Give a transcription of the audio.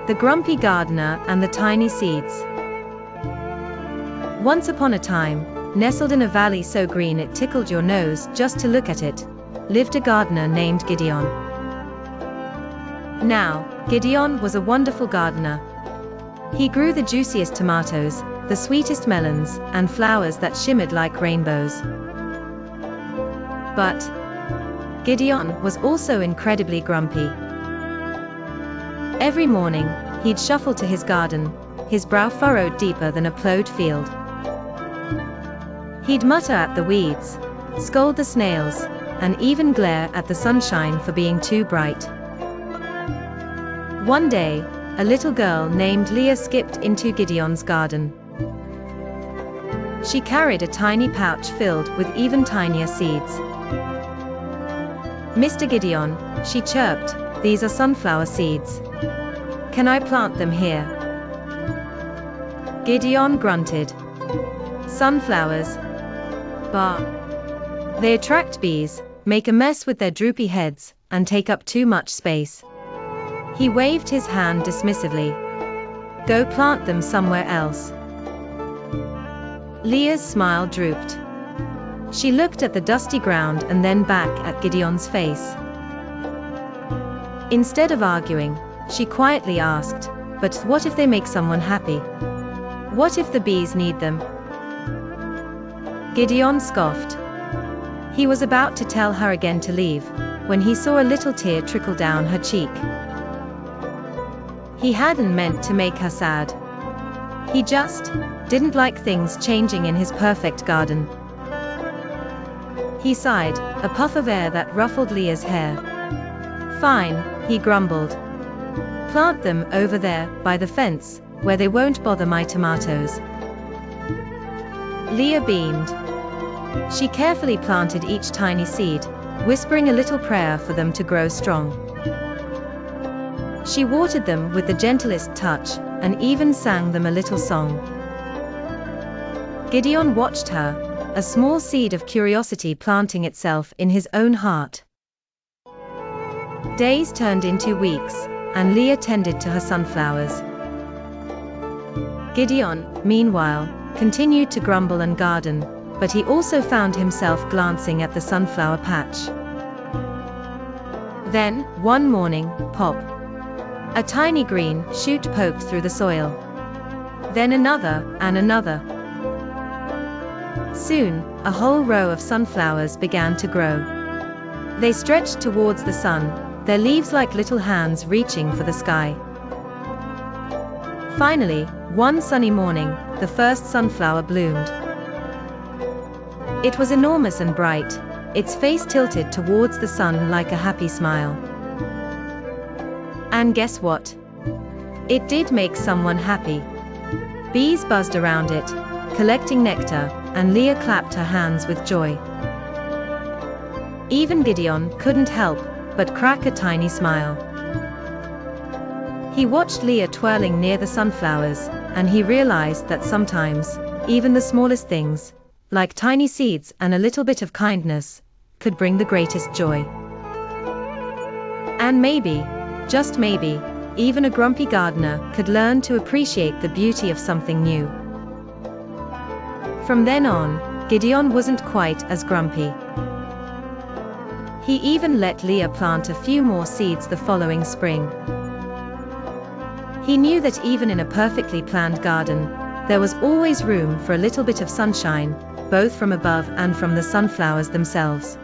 The Grumpy Gardener and the Tiny Seeds. Once upon a time, nestled in a valley so green it tickled your nose just to look at it, lived a gardener named Gideon. Now, Gideon was a wonderful gardener. He grew the juiciest tomatoes, the sweetest melons, and flowers that shimmered like rainbows. But Gideon was also incredibly grumpy. Every morning, he'd shuffle to his garden, his brow furrowed deeper than a plowed field. He'd mutter at the weeds, scold the snails, and even glare at the sunshine for being too bright. One day, a little girl named Leah skipped into Gideon's garden. She carried a tiny pouch filled with even tinier seeds. "Mr. Gideon," she chirped, "these are sunflower seeds. Can I plant them here?" Gideon grunted. "Sunflowers? Bah! They attract bees, make a mess with their droopy heads, and take up too much space." He waved his hand dismissively. "Go plant them somewhere else." Leah's smile drooped. She looked at the dusty ground and then back at Gideon's face. Instead of arguing, she quietly asked, "But what if they make someone happy? What if the bees need them?" Gideon scoffed. He was about to tell her again to leave, when he saw a little tear trickle down her cheek. He hadn't meant to make her sad. He just didn't like things changing in his perfect garden. He sighed, a puff of air that ruffled Leah's hair. "Fine," he grumbled. "Plant them over there, by the fence, where they won't bother my tomatoes." Leah beamed. She carefully planted each tiny seed, whispering a little prayer for them to grow strong. She watered them with the gentlest touch, and even sang them a little song. Gideon watched her, a small seed of curiosity planting itself in his own heart. Days turned into weeks, and Leah tended to her sunflowers. Gideon, meanwhile, continued to grumble and garden, but he also found himself glancing at the sunflower patch. Then, one morning, pop! A tiny green shoot poked through the soil. Then another, and another. Soon, a whole row of sunflowers began to grow. They stretched towards the sun, their leaves like little hands reaching for the sky. Finally, one sunny morning, the first sunflower bloomed. It was enormous and bright, its face tilted towards the sun like a happy smile. And guess what? It did make someone happy. Bees buzzed around it, collecting nectar, and Leah clapped her hands with joy. Even Gideon couldn't help but crack a tiny smile. He watched Leah twirling near the sunflowers, and he realized that sometimes, even the smallest things, like tiny seeds and a little bit of kindness, could bring the greatest joy. And maybe, just maybe, even a grumpy gardener could learn to appreciate the beauty of something new. From then on, Gideon wasn't quite as grumpy. He even let Leah plant a few more seeds the following spring. He knew that even in a perfectly planned garden, there was always room for a little bit of sunshine, both from above and from the sunflowers themselves.